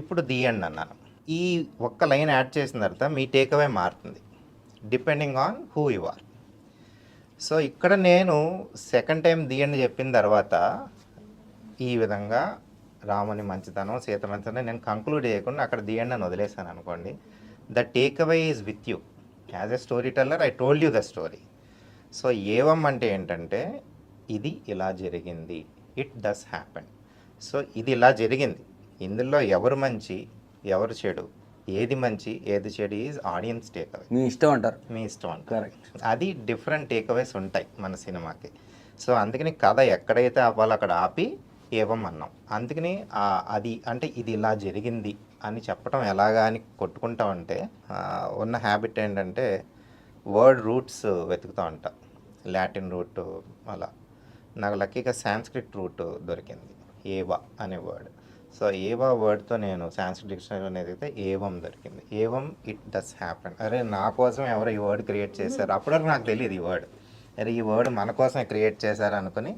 ఇప్పుడు ది ఎండ్ అన్నాను. ఈ ఒక్క లైన్ యాడ్ చేసిన తర్వాత మీ టేక్అవే మారుతుంది depending on who you are. So ఇక్కడ నేను సెకండ్ టైం ది ఎండ్ చెప్పిన తర్వాత ఈ విధంగా రాముని మంచితనం సీత మంచితనం నేను కంక్లూడ్ చేయకుండా అక్కడ ది ఎండ్ అని వదిలేసాను అనుకోండి. The takeaway is with you. As a story teller I told you the story. So Evam అంటే ఏంటంటే ఇది ఇలా జరిగింది, ఇట్ డస్ హ్యాపెన్. సో ఇది ఇలా జరిగింది, ఇందులో ఎవరు మంచి ఎవరు చెడు, ఏది మంచి ఏది చెడు ఈజ్ ఆడియన్స్ టేక్అవే. మీ ఇష్టం అంటారు. మీ ఇష్టం అంటారు. కరెక్ట్. అది డిఫరెంట్ టేక్అవేస్ ఉంటాయి మన సినిమాకి. సో అందుకని కథ ఎక్కడైతే ఆపాలో అక్కడ ఆపి ఏవం అన్నాం. అందుకని అది అంటే ఇది ఇలా జరిగింది అని చెప్పడం ఎలాగా అని కొట్టుకుంటా ఉంటే ఉన్న హ్యాబిట్ ఏంటంటే వర్డ్ రూట్స్ వెతుకుతూ ఉంటాం. లాటిన్ రూట్ అలా. నాకు లక్కీగా సాంస్క్రిట్ రూట్ దొరికింది, ఏవా అనే వర్డ్. సో ఏవా వర్డ్తో నేను సాంస్క్రిట్ డిక్షనరీలో ఎదిగితే ఏవం దొరికింది. ఏవం ఇట్ డస్ హ్యాపెన్. అరే నా కోసం ఎవరు ఈ వర్డ్ క్రియేట్ చేశారు, అప్పటివరకు నాకు తెలియదు ఈ వర్డ్. అరే ఈ వర్డ్ మన కోసమే క్రియేట్ చేశారు అనుకుని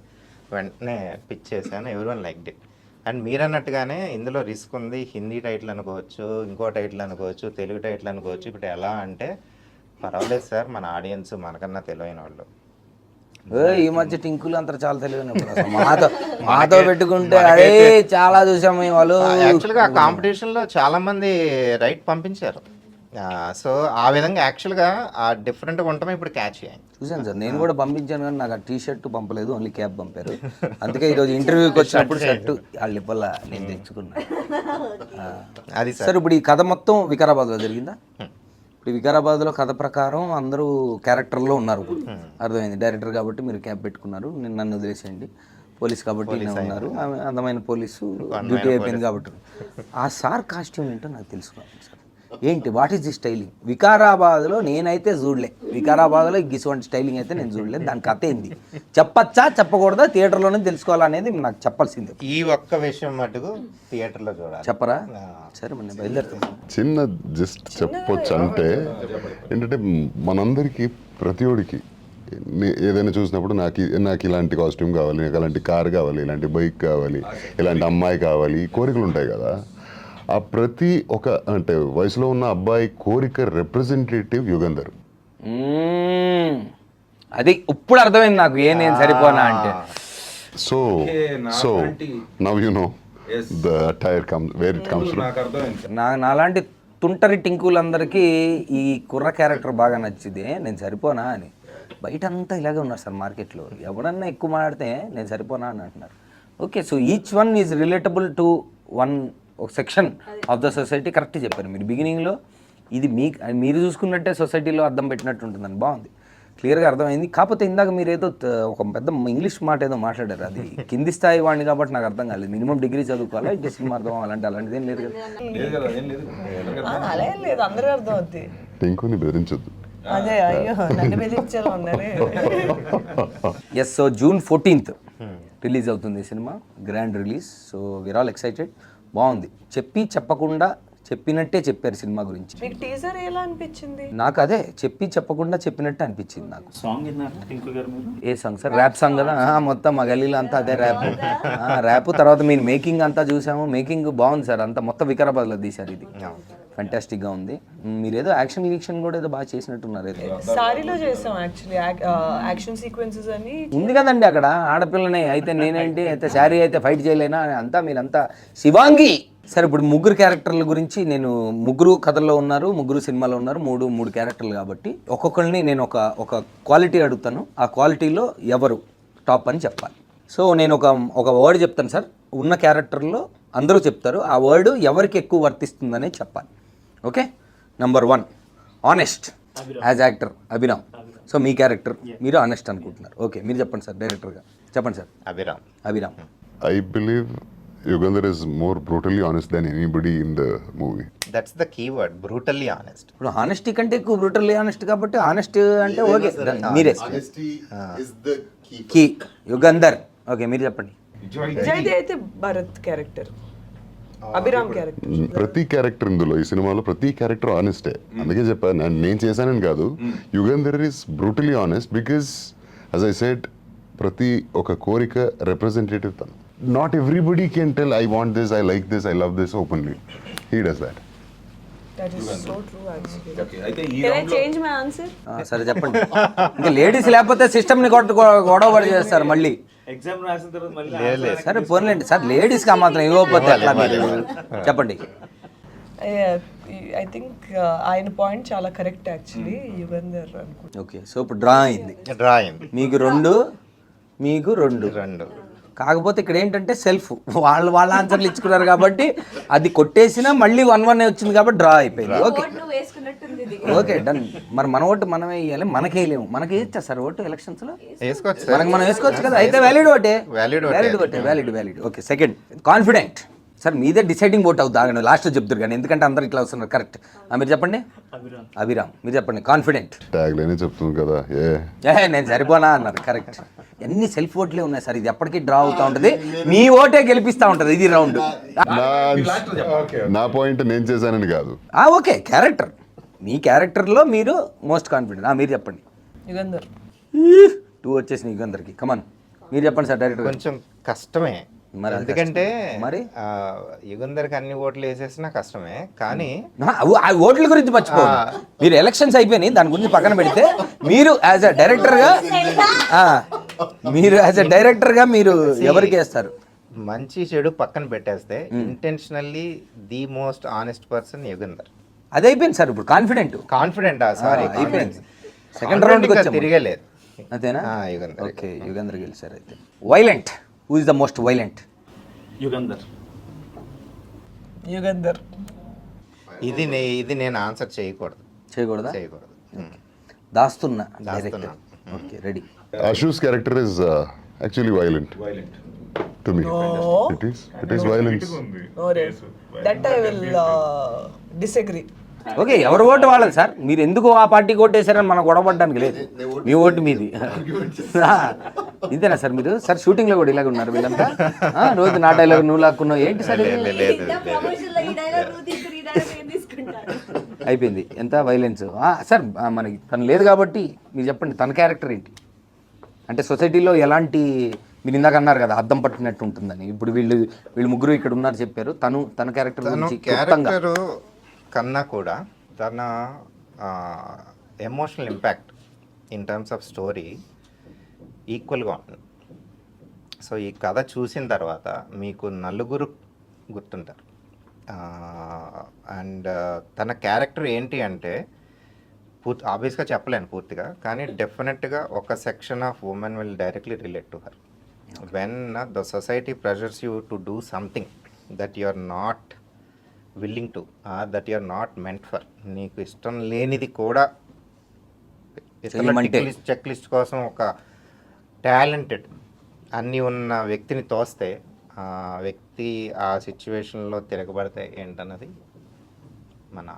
వెంటనే పిచ్ చేశాను. Everyone liked it. అండ్ మీరు అన్నట్టుగానే ఇందులో రిస్క్ ఉంది. హిందీ టైటిల్ అనుకోవచ్చు, ఇంకో టైటిల్ అనుకోవచ్చు, తెలుగు టైటిల్ అనుకోవచ్చు. ఇప్పుడు ఎలా అంటే పర్వాలేదు సార్, మన ఆడియన్స్ మనకన్నా తెలివైన వాళ్ళు. ఈ మధ్య టింకులు అంతా చాలా తెలియదు. మాతో పెట్టుకుంటే అదే చాలా చూసాము. వాళ్ళు యాక్చువల్గా ఆ కాంపిటీషన్లో చాలా మంది రైట్ పంపించారు. సో ఆ విధంగా యాక్చువల్గా ఆ డిఫరెంట్గా ఉండటమే ఇప్పుడు క్యాచ్ అయ్యాయి. చూసాను సార్, నేను కూడా పంపించాను కానీ నాకు ఆ టీ షర్ట్ పంపలేదు, ఓన్లీ క్యాబ్ పంపారు. అందుకే ఈరోజు ఇంటర్వ్యూకి వచ్చినప్పుడు షర్ట్ వాళ్ళు ఇవ్వాల నేను తెచ్చుకున్నాను. అది సార్ ఇప్పుడు ఈ కథ మొత్తం వికారాబాద్లో జరిగిందా? ఇప్పుడు వికారాబాద్లో కథ ప్రకారం అందరూ క్యారెక్టర్లో ఉన్నారు. ఇప్పుడు అర్థమైంది, డైరెక్టర్ కాబట్టి మీరు క్యాబ్ పెట్టుకున్నారు, నన్ను వదిలేసేయండి, పోలీస్ కాబట్టి నేను ఉన్నారు, అందమైన పోలీసు డ్యూటీ అయిపోయింది కాబట్టి. ఆ సార్ కాస్ట్యూమ్ ఏంటో నాకు తెలుసుకున్నాను సార్. ఏంటి, వాట్ ఈస్ ది స్టైలింగ్? వికారాబాద్లో నేనైతే చూడలే, వికారాబాద్లో ఇటువంటి స్టైలింగ్ అయితే నేను చూడలేదు. దాని కథ ఏంది, చెప్పచ్చా చెప్పకూడదా, థియేటర్లోనే తెలుసుకోవాలనేది నాకు చెప్పాల్సిందే. ఈ ఒక్క విషయం మటుకు థియేటర్లో చూడాలి. చెప్పరా? సరే మరి నేను బయలుదేరుతాను. చిన్న జస్ట్ చెప్పొచ్చు అంటే ఏంటంటే మనందరికీ ప్రతిఒడికి ఏదైనా చూసినప్పుడు నాకు ఇలాంటి కాస్ట్యూమ్ కావాలి, నాకు ఇలాంటి కార్ కావాలి, ఇలాంటి బైక్ కావాలి, ఇలాంటి అమ్మాయి కావాలి, కోరికలు ఉంటాయి కదా. ఆ ప్రతి ఒక అంటే వయసులో ఉన్న అబ్బాయి కోరిక రిప్రజెంటేటివ్ యుగంధర్. అది ఇప్పుడు అర్థమైంది నాకు, ఏ నేను సరిపోనా అంటే. So so now you know the tire comes where it comes నాకు అర్థమైంది సార్. నాలాంటి తుంటరి టింకులందరికీ ఈ కుర్ర క్యారెక్టర్ బాగా నచ్చింది, నేను సరిపోనా అని. బయట అంతా ఇలాగే ఉన్నారు సార్ మార్కెట్లో, ఎవడన్నా ఎక్కువ మాట్లాడితే నేను సరిపోనా అని అంటున్నారు. Okay, so each one is relatable to one ఒక section of the society. Correct చెప్పారు మీరు బిగినింగ్లో. ఇది మీరు చూసుకున్నట్టే సొసైటీలో అర్థం పెట్టినట్టు ఉంటుందని. బాగుంది, క్లియర్గా అర్థమైంది. కాకపోతే ఇందాక మీరు ఏదో ఒక పెద్ద ఇంగ్లీష్ మాట ఏదో మాట్లాడారు, అది కింది స్థాయి వాడిని కాబట్టి నాకు అర్థం కాలేదు. మినిమం డిగ్రీ చదువుకోవాలా, ఇంకే సినిమా అర్థం అలాంటిది ఏం లేదు కదా. లేదు కదా, ఏం లేదు. అలా ఏం లేదు, అందరూ అర్థం అవుద్ది. ఇంకొని బెదిరించొద్దు. అదే, అయ్యో నన్ను బెదిరించాలి ఉన్నారే. Yes, so June 14th release అవుతుంది ఈ సినిమా, grand release. So we are all excited. బాగుంది, చెప్పి చెప్పకుండా చెప్పినట్టే చెప్పారు సినిమా గురించి. మీకు టీజర్ ఎలా అనిపించింది? నాకు అదే చెప్పి చెప్పకుండా చెప్పినట్టే అనిపించింది నాకు. సాంగ్ విన్నారా టింకు గారు మీరు? ఏ సాంగ్ సార్? ర్యాప్ సాంగ్ కదా. మొత్తం మా గల్లీలో అంతా అదే ర్యాప్. తర్వాత మీరు మేకింగ్ అంతా చూసాము, మేకింగ్ బాగుంది సార్. అంతా మొత్తం వికారాబాద్లో తీశారు, ఇది ఫంటాస్టిక్గా ఉంది. మీరు ఏదో యాక్షన్ కూడా ఏదో బాగా చేసినట్టున్నారు. ఏదో సారీలో చేసాం యాక్చువల్లీ, యాక్షన్ సీక్వెన్సెస్ అని ఉంది కదండి అక్కడ. ఆడపిల్లనే అయితే నేనేంటి అయితే శారీ అయితే ఫైట్ చేయలేనా అంతా మీరంతా శివాంగి. సరే, ఇప్పుడు ముగ్గురు క్యారెక్టర్ల గురించి, నేను ముగ్గురు కథల్లో ఉన్నారు, ముగ్గురు సినిమాలో ఉన్నారు, మూడు క్యారెక్టర్లు కాబట్టి ఒక్కొక్కరిని నేను ఒక క్వాలిటీ అడుగుతాను. ఆ క్వాలిటీలో ఎవరు టాప్ అని చెప్పాలి. సో నేను ఒక వర్డ్ చెప్తాను సార్, ఉన్న క్యారెక్టర్లో అందరూ చెప్తారు, ఆ వర్డ్ ఎవరికి ఎక్కువ వర్తిస్తుందనే చెప్పాలి. Okay, number 1 honest as actor Abhiram. So మీ క్యారెక్టర్ మీరు ఆనెస్ట్ అనుకుంటున్నారు. ఓకే, మీరు చెప్పండి సార్, డైరెక్టర్గా చెప్పండి sir. Abhiram. I believe Yugandhar is more brutally honest than anybody in the movie. That's the key word, brutally honest. ఇప్పుడు హానెస్టీ కంటే ఎక్కువ బ్రూటల్లీ ఆనెస్ట్ కాబట్టి ఆనెస్ట్ అంటే ఓకే, మీరే is the key. Yugandhar. Okay, మీరు చెప్పండి. నిజాయితీ అయితే భరత్ క్యారెక్టర్, అభిరామ్ క్యారెక్టర్. ప్రతి క్యారెక్టర్ ఇందులో ఈ సినిమాలో ప్రతి క్యారెక్టర్ ఆనెస్టే. అందుకే చెప్పాను, నేను చేశానని కాదు. Yugandhar is brutally honest because as I said, ప్రతి ఒక కోరిక రిప్రజెంటేటివ్ తను. Not everybody can tell I want this, I like this, I love this openly. He does that. That is so true actually. Okay, అయితే ఈ Can I round లో change my answer? సరే చెప్పండి. ఇంకా లేడీస్ లేకపోతే సిస్టమ్ని గొడవ పడి చేస్తారు మళ్ళీ. ఎగ్జామ్ రాసిన తర్వాత మళ్ళీ సరే పోన్లేండి సార్, లేడీస్కి ఆ మాత్రం ఇవ్వకపోతే ఎట్లా మీరు? చెప్పండి. ఐ థింక్ ఆయన పాయింట్ చాలా కరెక్ట్ యాక్చువల్లీ, యుగంధర్ అనుకుంటా. ఓకే, సో ఇప్పుడు డ్రా అయింది. మీకు రెండు. కాకపోతే ఇక్కడ ఏంటంటే సెల్ఫ్ వాళ్ళ ఆన్సర్లు ఇచ్చుకున్నారు కాబట్టి అది కొట్టేసినా మళ్ళీ 1-1 వచ్చింది కాబట్టి డ్రా అయిపోయింది. Okay okay done. మరి మన ఓటు మనమే వేయాలి, మనకే వేయలేము. మనకి వేయచ్చా సార్ ఓటు ఎలక్షన్స్లో? మనం వేసుకోవచ్చు కదా. అయితే వ్యాలిడ్ ఓటే. Okay, second confident. సార్ మీదే డిసైడింగ్ ఓట్ అవుతుంది, ఆగండి లాస్ట్ చెప్తారు కానీ, ఎందుకంటే అందరు ఇట్లా వస్తున్నారు. కరెక్ట్, మీరు చెప్పండి. అభిరామ్ మీరు చెప్పండి. కాన్ఫిడెంట్ ట్యాగ్ లైనే చెప్తుంది కదా, నేను సరిపోనా అన్నారు. కరెక్ట్. అన్ని సెల్ఫ్ ఓట్లే ఉన్నాయి సార్, ఇది ఎప్పటికీ డ్రా అవుతూ ఉంటుంది, మీ ఓటే గెలిపిస్తూ ఉంటుంది ఇది రౌండ్. నా పాయింట్ నేను చేశానని కాదు. ఓకే, క్యారెక్టర్, మీ క్యారెక్టర్లో మీరు మోస్ట్ కాన్ఫిడెంట్. మీరు చెప్పండి. యుగంధర్. 2 వచ్చేసి యుగంధర్కి. కమాన్ మీరు చెప్పండి సార్. డైరెక్టర్ కొంచెం కష్టమే, మరి ఎందుకంటే మరి యుగంధర్కి అన్ని ఓట్లు వేసేసినా కష్టమే. కానీ ఆ ఓట్ల గురించి మర్చిపోండి, మీరు ఎలక్షన్స్ అయిపోయినాయి, దాని గురించి పక్కన పెడితే మీరు యాజ్ అ డైరెక్టర్గా మీరు ఎవరికి వేస్తారు? మంచి చెడు పక్కన పెట్టేస్తే intentionally the most honest person Yugandhar. అది అయిపోయింది సార్, ఇప్పుడు కాన్ఫిడెంట్ కాన్ఫిడెంట్ సారీ అయిపోయింది. సెకండ్ రౌండ్కి వచ్చాము. తిరగలేదు. అంతేనా? యుగంధర్. ఓకే, యుగంధర్ గెలిచారు అయితే. Violent, who is the most violent? Yugandhar. Yugandhar. ఇది నేను ఆన్సర్ చేయకూడదు. చేయకూడదా? చేయకూడదు. దాస్తున్నా దాస్తున్నా. Director. Okay, ready. Ashu's character is actually violent to me. It is violence. That I will disagree. Okay, ఎవరు ఓటు వాళ్ళది సార్. మీరు ఎందుకు ఆ పార్టీకి ఓటేశారని మనం గొడవపడడానికి లేదు. మీ ఓటు మీది. ఇంతేనా సార్ మీరు? సార్ షూటింగ్లో కూడా ఇలాగ ఉన్నారు వీళ్ళంతా. రోజు నా డైలాగ్ నువ్వు లాక్కున్నావు ఏంటి సార్? అయిపోయింది. ఎంత వైలెన్స్ సార్ మనకి. తను లేదు కాబట్టి మీరు చెప్పండి, తన క్యారెక్టర్ ఏంటి? అంటే సొసైటీలో ఎలాంటి, మీరు ఇందాక అన్నారు కదా అద్దం పట్టినట్టు ఉంటుందని, ఇప్పుడు వీళ్ళు ముగ్గురు ఇక్కడ ఉన్నారు చెప్పారు. తన క్యారెక్టర్ గురించి క్లుప్తంగా. క్యారెక్టర్ కన్నా కూడా తన emotional impact in terms of story ఈక్వల్గా ఉంటుంది. సో ఈ కథ చూసిన తర్వాత మీకు నలుగురు గుర్తుంటారు. అండ్ తన క్యారెక్టర్ ఏంటి అంటే ఆబ్వియస్గా చెప్పలేను పూర్తిగా, కానీ డెఫినెట్గా ఒక section of women will directly relate to her. When the society pressures you to do something that you are not willing to, or that you are not meant for, నీకు ఇష్టం లేనిది కూడా చెక్ లిస్ట్ కోసం ఒక talented అన్నీ ఉన్న వ్యక్తిని తోస్తే ఆ వ్యక్తి ఆ సిచ్యువేషన్లో తిరగబడితే ఏంటన్నది మన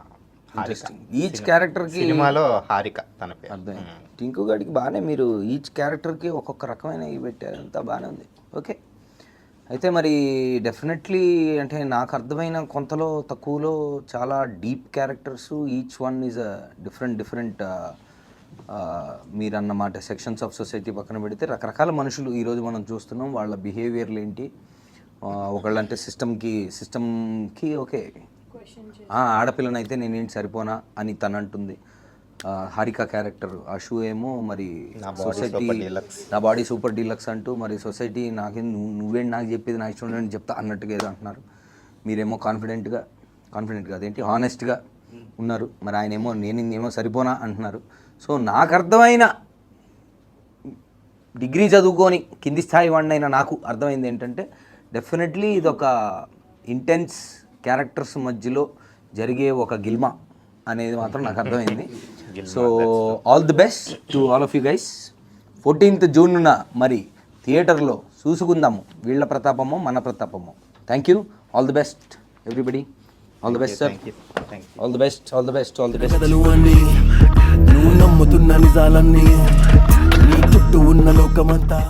ఈచ్ క్యారెక్టర్కి సినిమాలో హారిక తన పేరు. అర్థం. టింకు గాడికి బాగానే మీరు ఈచ్ క్యారెక్టర్కి ఒక్కొక్క రకమైన ఇవి పెట్టారు, అంతా బాగానే ఉంది. ఓకే, అయితే మరి డెఫినెట్లీ అంటే నాకు అర్థమైన కొంతలో తక్కువలో చాలా deep characters, each one is a different మీరు అన్నమాట సెక్షన్స్ ఆఫ్ సొసైటీ పక్కన పెడితే రకరకాల మనుషులు ఈరోజు మనం చూస్తున్నాం. వాళ్ళ బిహేవియర్లు ఏంటి, ఒకళ్ళంటే సిస్టమ్కి ఓకే ఆడపిల్లనైతే నేనేంటి సరిపోనా అని తను అంటుంది. హారిక క్యారెక్టర్ అషు ఏమో మరి సొసైటీ నా బాడీ సూపర్ డీలక్స్ అంటూ మరి సొసైటీ నాకేం నువ్వేంటి నాకు చెప్పేది నా ఇష్టం అని చెప్తా అన్నట్టుగా ఏదో అంటున్నారు. మీరేమో కాన్ఫిడెంట్గా అదేంటి హానెస్ట్గా ఉన్నారు. మరి ఆయన ఏమో నేనేమో సరిపోనా అంటున్నారు. సో నాకు అర్థమైన డిగ్రీ చదువుకొని కింది స్థాయి వాడినైనా నాకు అర్థమైంది ఏంటంటే డెఫినెట్లీ ఇదొక ఇంటెన్స్ క్యారెక్టర్స్ మధ్యలో జరిగే ఒక గిల్మా అనేది మాత్రం నాకు అర్థమైంది. So all the best to all of you guys. 14th జూన్న మరి థియేటర్లో చూసుకుందాము వీళ్ళ ప్రతాపమో మన ప్రతాపమో. Thank you, all the best everybody. All the best sir, all the best, all the best, all the best. నువ్వు నమ్ముతున్న నిజాలన్నీ నీ చుట్టూ ఉన్న లోకమంతా